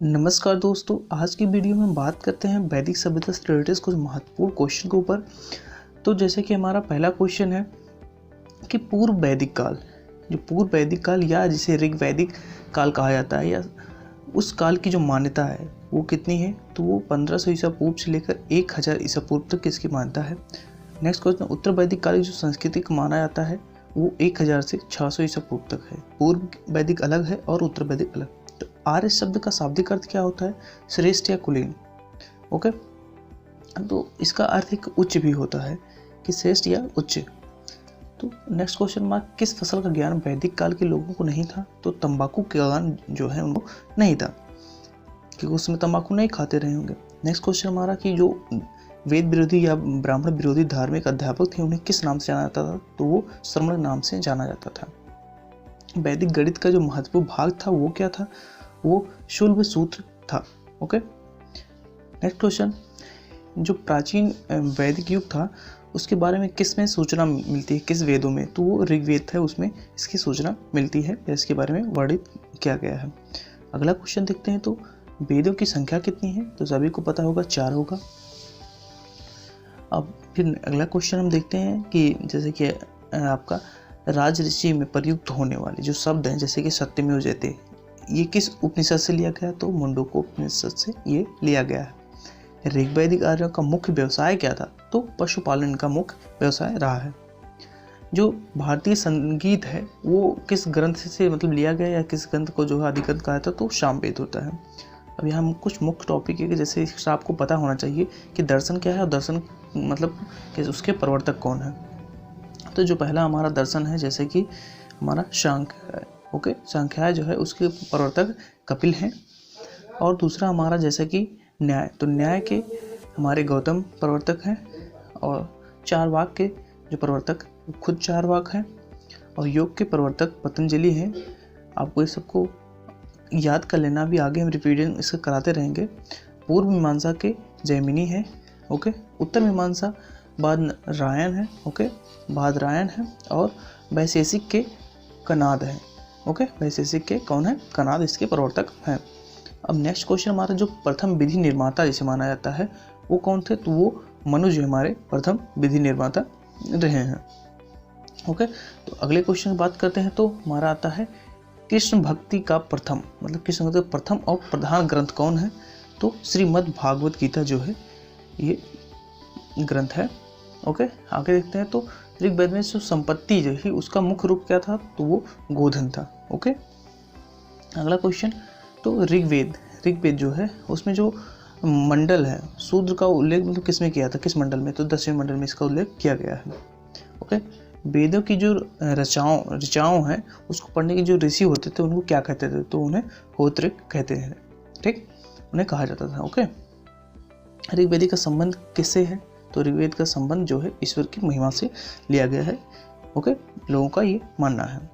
नमस्कार दोस्तों, आज की वीडियो में बात करते हैं वैदिक सभ्यता से रिलेटेड कुछ महत्वपूर्ण क्वेश्चन के ऊपर। तो जैसे कि हमारा पहला क्वेश्चन है कि पूर्व वैदिक काल, जो पूर्व वैदिक काल या जिसे ऋग वैदिक काल कहा जाता है, या उस काल की जो मान्यता है वो कितनी है? तो वो 1500 ईसा पूर्व से लेकर 1000 ईसा पूर्व तक इसकी मान्यता है। नेक्स्ट क्वेश्चन, उत्तर वैदिक काल की जो संस्कृति को माना जाता है वो 1000 से 600 ईसा पूर्व तक है। पूर्व वैदिक अलग है और उत्तर वैदिक अलग। तो आर्य शब्द का शाब्दिक अर्थ क्या होता है? श्रेष्ठ या कुलीन। ओके, तो इसका अर्थ एक उच्च भी होता है कि श्रेष्ठ या उच्च। तो नेक्स्ट क्वेश्चन मार्क, किस फसल का ज्ञान वैदिक काल के लोगों को नहीं था? तो तंबाकू का ज्ञान जो है उनको नहीं था, क्योंकि उसमें तंबाकू नहीं खाते रहे होंगे। नेक्स्ट क्वेश्चन हमारा कि जो वेद विरोधी या ब्राह्मण विरोधी धार्मिक अध्यापक थे उन्हें किस नाम से जाना जाता था? तो वो श्रमण नाम से जाना जाता था। वैदिक गणित का जो महत्वपूर्ण भाग था वो क्या था? वो शुल्ब सूत्र था। ओके, नेक्स्ट क्वेश्चन, जो प्राचीन वैदिक युग था उसके बारे में किस में सूचना मिलती है, किस वेदों में? तो वो ऋग्वेद है, उसमें इसकी सूचना मिलती है या इसके बारे में वर्णित किया गया है। अगला क्वेश्चन देखते हैं, तो वेदों की संख्या कितनी है? तो सभी को पता होगा 4 होगा। अब फिर अगला क्वेश्चन हम देखते हैं कि जैसे कि आपका राजऋषि में प्रयुक्त होने वाले जो शब्द हैं, जैसे कि सत्यमेव जयते, ये किस उपनिषद से लिया गया? तो मुंडको उपनिषद से ये लिया गया है। ऋग्वैदिक आर्यों का मुख्य व्यवसाय क्या था? तो पशुपालन का मुख्य व्यवसाय रहा है। जो भारतीय संगीत है वो किस ग्रंथ से मतलब लिया गया, या किस ग्रंथ को जो है आदि ग्रंथ कहा था? तो सामवेद होता है। अब यहाँ हम कुछ मुख्य टॉपिक है कि जैसे आपको पता होना चाहिए कि दर्शन क्या है और दर्शन मतलब कि उसके प्रवर्तक कौन है। तो जो पहला हमारा दर्शन है जैसे कि हमारा सांख्य है। ओके, सांख्याय जो है उसके प्रवर्तक कपिल हैं। और दूसरा हमारा जैसे कि न्याय, तो न्याय के हमारे गौतम प्रवर्तक हैं। और चारवाक के जो प्रवर्तक खुद चारवाक हैं। और योग के प्रवर्तक पतंजलि हैं। आपको ये सबको याद कर लेना, भी आगे हम रिपीटेड इसका कराते रहेंगे। पूर्व मीमांसा के जैमिनी है। ओके, उत्तर मीमांसा बादरायण है। ओके, बादरायण है। और वैशेषिक के कनाद है। ओके, वैशेषिक के कौन है? कनाद इसके प्रवर्तक हैं। अब नेक्स्ट क्वेश्चन हमारा, जो प्रथम विधि निर्माता जिसे माना जाता है वो कौन थे? तो वो मनु जो हमारे प्रथम विधि निर्माता रहे हैं। ओके, तो अगले क्वेश्चन की बात करते हैं, तो हमारा आता है कृष्ण भक्ति का प्रथम मतलब कृष्ण भक्ति का प्रथम और प्रधान ग्रंथ कौन है? तो श्रीमद् भागवत गीता जो है ये ग्रंथ है। ओके, आगे देखते हैं, तो ऋग्वेद में जो संपत्ति जो है उसका मुख्य रूप क्या था? तो वो गोधन था। ओके, अगला क्वेश्चन, तो ऋग्वेद जो है उसमें जो मंडल है शूद्र का उल्लेख मतलब किस में किया था, किस मंडल में? तो 10वें मंडल में इसका उल्लेख किया गया है। ओके, वेदों की जो ऋचाओं हैं उसको पढ़ने के जो ऋषि होते थे उनको क्या कहते थे? तो उन्हें होत्र कहते हैं। ठीक, उन्हें कहा जाता था। ओके, ऋग्वेद का संबंध किससे है? तो ऋग्वेद का संबंध जो है ईश्वर की महिमा से लिया गया है। ओके, लोगों का ये मानना है।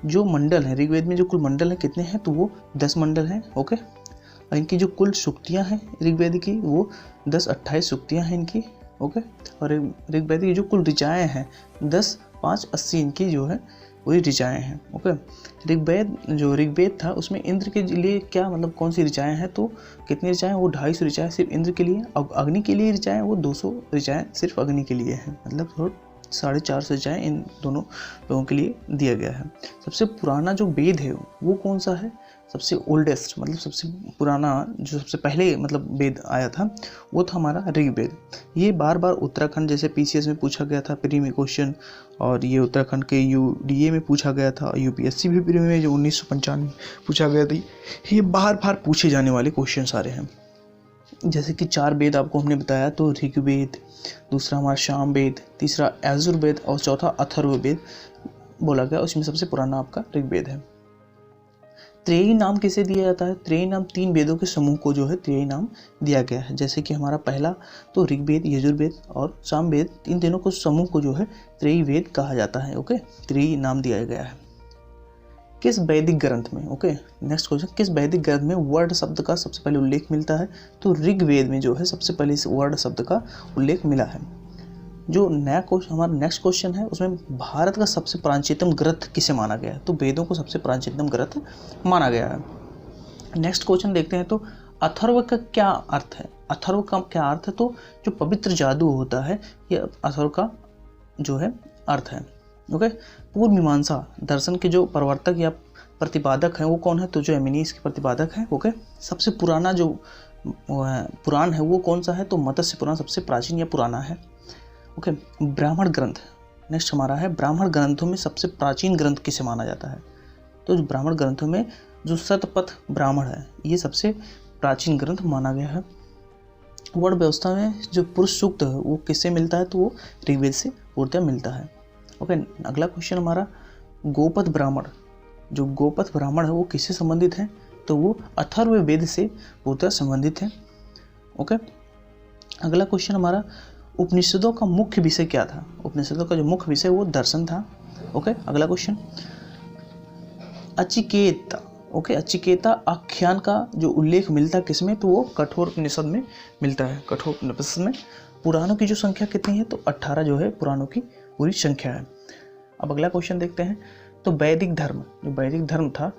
जो मंडल है ऋग्वेद में, जो कुल मंडल है कितने हैं? तो वो 10 मंडल हैं। ओके, और इनकी जो कुल सूक्तियाँ हैं ऋग्वेद की वो 10-28 सूक्तियाँ हैं इनकी। ओके, और ऋग्वेद की जो कुल ऋचाएँ हैं 10-5-80 इनकी जो है वही ऋचाएँ हैं। ओके, ऋग्वेद था उसमें इंद्र के लिए क्या मतलब कौन सी ऋचाएँ हैं? तो कितनी ऋचाएँ? वो 250 ऋचाएँ सिर्फ इंद्र के लिए। और अग्नि के लिए ऋचाएँ वो 200 ऋचाएँ सिर्फ अग्नि के लिए हैं। मतलब 450 ऋचाएँ इन दोनों लोगों के लिए दिया गया है। सबसे पुराना जो वेद है वो कौन सा है? सबसे ओल्डेस्ट मतलब सबसे पुराना जो सबसे पहले मतलब वेद आया था वो था हमारा ऋग्वेद। ये बार बार उत्तराखंड जैसे पीसीएस में पूछा गया था प्री में क्वेश्चन, और ये उत्तराखंड के यूडीए में पूछा गया था, यूपीएससी भी प्री में जो 1995 पूछा गया था। ये बार बार पूछे जाने वाले क्वेश्चन सारे हैं। जैसे कि 4 वेद आपको हमने बताया, तो ऋग्वेद, दूसरा हमारा सामवेद, तीसरा यजुर्वेद और चौथा अथर्ववेद बोला गया। उसमें सबसे पुराना आपका ऋग्वेद है। त्रेयी नाम किसे दिया जाता है? त्रेयी नाम 3 वेदों के समूह को जो है त्रेयी नाम दिया गया है। जैसे कि हमारा पहला तो ऋग्वेद, यजुर्वेद और सामवेद, इन तीनों को समूह को जो है त्रेयी वेद कहा जाता है। ओके, त्रेयी नाम दिया गया है। किस वैदिक ग्रंथ में? ओके, नेक्स्ट क्वेश्चन, किस वैदिक ग्रंथ में वर्ण शब्द का सबसे पहले उल्लेख मिलता है? तो ऋग्वेद में जो है सबसे पहले इस वर्ण शब्द का उल्लेख मिला है। जो नया क्वेश्चन हमारा नेक्स्ट क्वेश्चन है उसमें भारत का सबसे प्राचीनतम ग्रंथ किसे माना गया है? तो वेदों को सबसे प्राचीनतम ग्रंथ माना गया है। नेक्स्ट क्वेश्चन देखते हैं। तो अथर्व का क्या अर्थ है? अथर्व का क्या अर्थ है? तो जो पवित्र जादू होता है, ये अथर्व का जो है अर्थ है। ओके, पूर्व मीमांसा दर्शन के जो प्रवर्तक या प्रतिपादक हैं वो कौन है? तो जो एमिनीस के प्रतिपादक हैं। ओके, सबसे पुराना जो पुराण है वो कौन सा है? तो मत्स्य पुराण सबसे प्राचीन या पुराना है। ओके, ब्राह्मण ग्रंथ नेक्स्ट हमारा है। ब्राह्मण ग्रंथों में सबसे प्राचीन ग्रंथ किसे माना जाता है? तो जो ब्राह्मण ग्रंथों में जो शतपथ ब्राह्मण है ये सबसे प्राचीन ग्रंथ माना गया है। वर्ण व्यवस्था में जो पुरुष सूक्त है वो किससे मिलता है? तो वो ऋग्वेद से पूर्णतः मिलता है। ओके, अगला क्वेश्चन हमारा गोपथ ब्राह्मण। जो गोपथ ब्राह्मण है वो किससे संबंधित है? तो वो अथर्ववेद से पूर्णतः संबंधित है। ओके, अगला क्वेश्चन हमारा उपनिषदों का मुख्य विषय क्या था? उपनिषदों का जो मुख्य विषय वो दर्शन था। ओके, अगला क्वेश्चन अचिकेता। ओके, अचिकेता आख्यान का जो उल्लेख मिलता है किसमें? तो वो कठोर उपनिषद में मिलता है। कठोर उपनिषद में पुराणों की जो संख्या कितनी है? तो 18 जो है पुराणों की पूरी संख्या है। अब अगला क्वेश्चन देखते हैं। तो वैदिक धर्म, जो वैदिक धर्म था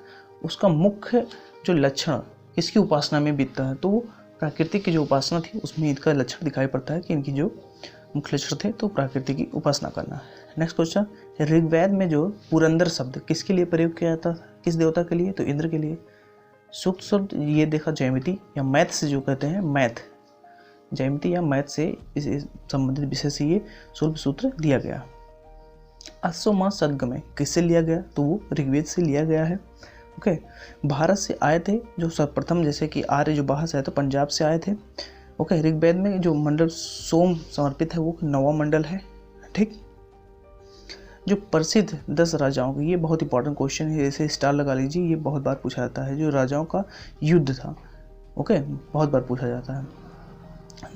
उसका मुख्य जो लक्षण किसकी उपासना में बीतता है? तो वो प्राकृतिक की जो उपासना थी उसमें इनका लक्षण दिखाई पड़ता है कि इनकी जो मुख्य लक्षण थे तो प्राकृतिक की उपासना करना। नेक्स्ट क्वेश्चन, ऋग्वेद में जो पुरंदर शब्द किसके लिए प्रयोग किया जाता था? किस देवता के लिए? तो इंद्र के लिए। सूक्त शब्द ये देखा जयमिति या मैथ से जो कहते हैं, मैथ जयमिति या मैथ से इस संबंधित विषय से ये शुल्भ सूत्र दिया गया। अश्वमा सद्गमय किससे लिया गया? तो वो ऋग्वेद से लिया गया है। ओके, भारत से आए थे जो सर्वप्रथम, जैसे कि आर्य जो बाहर से आए थे पंजाब से आए थे। ओके, ऋग्वेद में जो मंडल सोम समर्पित है वो 9वां मंडल है। ठीक, जो प्रसिद्ध 10 राजाओं की, ये बहुत इंपॉर्टेंट क्वेश्चन है, इसे स्टार लगा लीजिए, ये बहुत बार पूछा जाता है। जो राजाओं का युद्ध था, ओके, बहुत बार पूछा जाता है।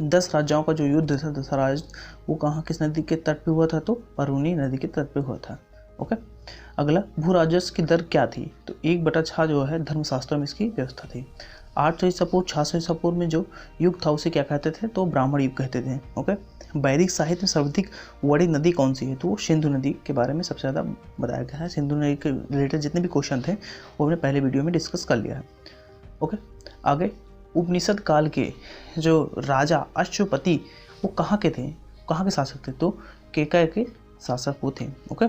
10 राजाओं का जो युद्ध था, 10 राज, वो कहाँ किस नदी के तट पे हुआ था? तो परूनी नदी के तट पे हुआ था। ओके, अगला भू राजस्व की दर क्या थी? तो 1/6 जो है धर्मशास्त्रों में इसकी व्यवस्था थी। 800 ईसा पूर्व 600 ईसा पूर्व में जो युग था उसे क्या कहते थे? तो ब्राह्मण युग कहते थे। ओके, वैदिक साहित्य में सर्वाधिक बड़ी नदी कौन सी है? तो वो सिंधु नदी के बारे में सबसे ज़्यादा बताया गया है। सिंधु नदी के रिलेटेड जितने भी क्वेश्चन थे वो हमने पहले वीडियो में डिस्कस कर लिया है। ओके, आगे उपनिषद काल के जो राजा अश्वपति वो कहाँ के थे? कहाँ के शासक थे? तो केकय के शासक वो थे। ओके,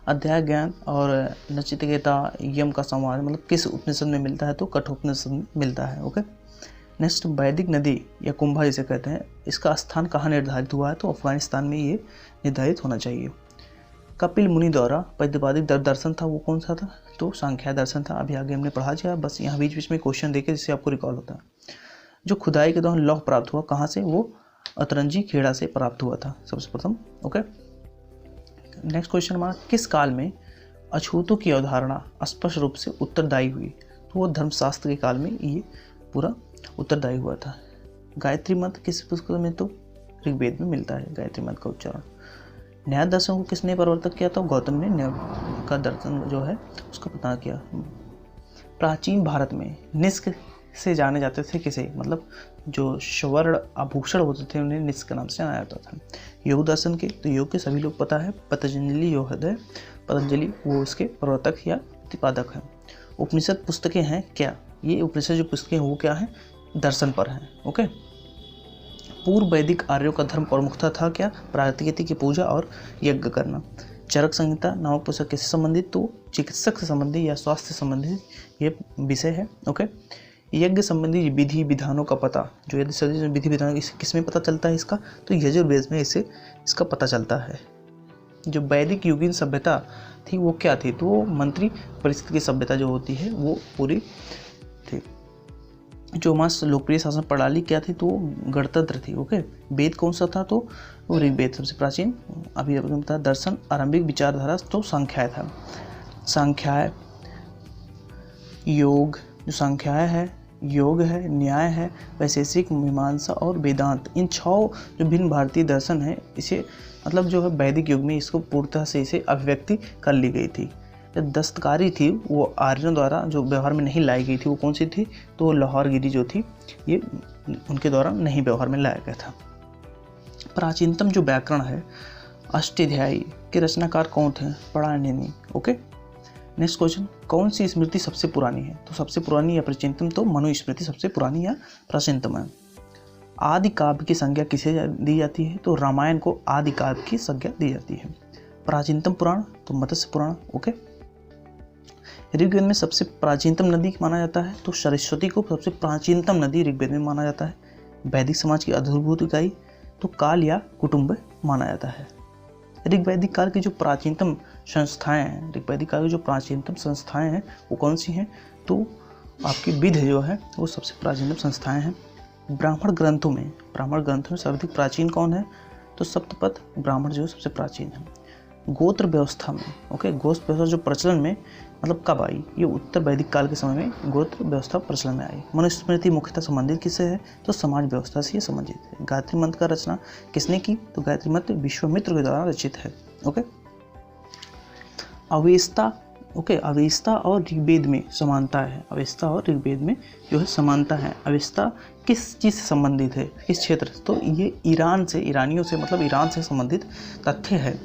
अध्याय ज्ञान और नचिकेता यम का संवाद मतलब किस उपनिषद में मिलता है? तो कठोपनिषद में मिलता है। ओके, नेक्स्ट वैदिक नदी या कुंभा जिसे कहते हैं, इसका स्थान कहाँ निर्धारित हुआ है? तो अफगानिस्तान में ये निर्धारित होना चाहिए। कपिल मुनि द्वारा प्रतिपादित दर्शन था वो कौन सा था? तो सांख्य दर्शन था। अभी आगे हमने पढ़ा दिया, बस यहाँ बीच बीच में क्वेश्चन देखे जिससे आपको रिकॉल होता है। जो खुदाई के दौरान लौह प्राप्त हुआ कहाँ से? वो अतरंजी खेड़ा से प्राप्त हुआ था सबसे प्रथम। ओके, नेक्स्ट क्वेश्चन हमारा, किस काल में अछूतों की अवधारणा स्पष्ट रूप से उत्तरदायी हुई? तो वो धर्मशास्त्र के काल में ये पूरा उत्तरदायी हुआ था। गायत्री मंत्र किस पुस्तक में? तो ऋग्वेद में मिलता है गायत्री मंत्र का उच्चारण। न्याय दर्शन को किसने प्रवर्तक किया था? गौतम ने न्याय का दर्शन जो है उसका पता किया। प्राचीन भारत में निष्क से जाने जाते थे किसे? मतलब जो स्वर्ण आभूषण होते थे उन्हें निष्क के नाम से जाना जाता था। योग दर्शन के, तो योग के सभी लोग पता है, पतंजलि योग है, पतंजलि वो उसके प्रवर्तक या प्रतिपादक हैं। उपनिषद पुस्तकें हैं क्या? ये उपनिषद जो पुस्तकें हैं वो क्या है? दर्शन पर हैं। ओके, पूर्व वैदिक आर्यों का धर्म प्रमुखता था क्या? प्रकृति की पूजा और यज्ञ करना। चरक संहिता नामक पुस्तक किससे संबंधित? तो चिकित्सक से संबंधित या स्वास्थ्य से संबंधित ये विषय है। ओके, यज्ञ संबंधी विधि विधानों का पता, जो यदि विधि विधान किस में पता चलता है इसका? तो यजुर्वेद में इसका पता चलता है। जो वैदिक युगीन सभ्यता थी वो क्या थी? तो वो मंत्री परिस्थिति की सभ्यता जो होती है वो पूरी थी। जो हमारा लोकप्रिय शासन प्रणाली क्या थी? तो गणतंत्र थी। ओके, वेद कौन सा था? तो वो ऋग्वेद सबसे प्राचीन। अभी बता दर्शन आरंभिक विचारधारा तो सांख्याय था। सांख्याय, योग, जो सांख्याय है, योग है, न्याय है, वैशेषिक, मीमांसा और वेदांत, इन 6 जो भिन्न भारतीय दर्शन है, इसे मतलब जो है वैदिक युग में इसको पूर्णतः से इसे अभिव्यक्ति कर ली गई थी। जो दस्तकारी थी वो आर्यों द्वारा जो व्यवहार में नहीं लाई गई थी वो कौन सी थी? तो लाहौरगिरी जो थी ये उनके द्वारा नहीं व्यवहार में लाया गया था। प्राचीनतम जो व्याकरण है अष्टाध्यायी के रचनाकार कौन थे? पाणिनि। ओके, नेक्स्ट क्वेश्चन, कौन सी स्मृति सबसे पुरानी है? तो सबसे पुरानी या प्राचीनतम तो मनुस्मृति सबसे पुरानी या प्राचीनतम है। आदि काव्य की संज्ञा किसे दी जाती है? तो रामायण को आदि काव्य की संज्ञा दी जाती है। प्राचीनतम पुराण तो मत्स्य पुराण। ओके। ऋग्वेद में सबसे प्राचीनतम नदी माना जाता है तो सरस्वती को सबसे प्राचीनतम नदी ऋग्वेद में माना जाता है। वैदिक समाज की आधारभूत इकाई तो काल या कुटुंब माना जाता है। ऋग्वैदिक काल की जो प्राचीनतम संस्थाएं हैं, ऋग्वैदिक काल की जो प्राचीनतम संस्थाएं हैं वो कौन सी हैं? तो आपकी विध जो है वो सबसे प्राचीनतम संस्थाएं हैं। ब्राह्मण ग्रंथों में सर्वाधिक प्राचीन कौन है? तो सप्तपद ब्राह्मण जो सबसे प्राचीन है। गोत्र व्यवस्था में, ओके, गोत्र व्यवस्था जो प्रचलन में मतलब कब आई? ये उत्तर वैदिक काल के समय में गोत्र व्यवस्था प्रचलन में आई। मनुस्मृति मुख्यतः संबंधित किससे है? तो समाज व्यवस्था से ये संबंधित है। गायत्री मंत्र का रचना किसने की? तो गायत्री मंत्र विश्वामित्र के द्वारा रचित है। ओके। अवेस्ता, ओके, अवेस्ता और ऋग्वेद में समानता है। अवेस्ता और ऋग्वेद में जो है समानता है। अवेस्ता किस चीज़ से संबंधित है? किस क्षेत्र से? तो ये ईरान से, ईरानियों से मतलब ईरान से संबंधित तथ्य है।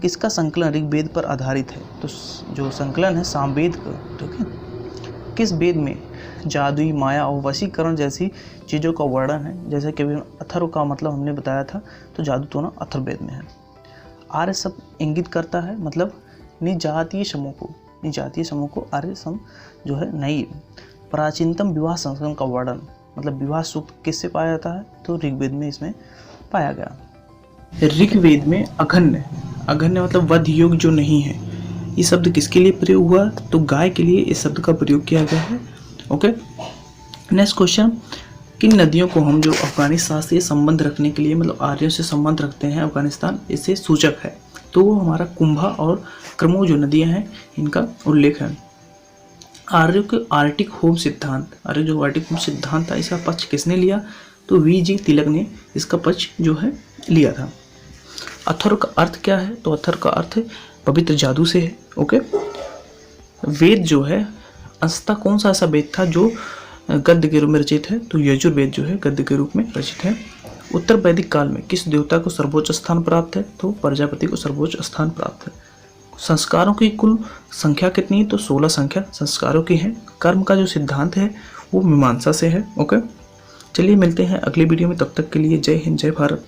किसका संकलन ऋग्वेद पर आधारित है? तो जो संकलन है सामवेद का। ठीक है। किस वेद में जादुई, माया और वशीकरण जैसी चीज़ों का वर्णन है? जैसे कि अथर्व का मतलब हमने बताया था, तो जादू तो ना अथर्ववेद में है। आर्य शब्द इंगित करता है मतलब निजातीय समूह को आर्य सम जो है नहीं। प्राचीनतम विवाह संस्करण का वर्णन मतलब विवाह सूक्त किससे पाया जाता है? तो ऋग्वेद में इसमें पाया गया। ऋग्वेद में अघन्य मतलब वध योग्य जो नहीं है, ये शब्द किसके लिए प्रयोग हुआ? तो गाय के लिए इस शब्द का प्रयोग किया गया है। ओके। नेक्स्ट क्वेश्चन, किन नदियों को हम जो अफगानिस्तान से संबंध रखने के लिए मतलब आर्यों से संबंध रखते हैं, अफगानिस्तान इससे सूचक है? तो वो हमारा कुंभा और क्रमो जो नदियां हैं इनका उल्लेख है। आर्यों के आर्टिक होम सिद्धांत, आर्य जो आर्टिक होम सिद्धांत था इसका पक्ष किसने लिया? तो वीजी तिलक ने इसका पक्ष जो है लिया था। अथर्व का अर्थ क्या है? तो अथर्व का अर्थ पवित्र जादू से है। ओके। वेद जो है अंशतः कौन सा ऐसा वेद था जो गद्य के रूप में रचित है? तो यजुर्वेद जो है गद्य के रूप में रचित है। उत्तर वैदिक काल में किस देवता को सर्वोच्च स्थान प्राप्त है? तो प्रजापति को सर्वोच्च स्थान प्राप्त है। संस्कारों की कुल संख्या कितनी है? तो 16 संख्या संस्कारों की है। कर्म का जो सिद्धांत है वो मीमांसा से है। ओके। चलिए मिलते हैं अगली वीडियो में, तब तक के लिए जय हिंद, जय भारत।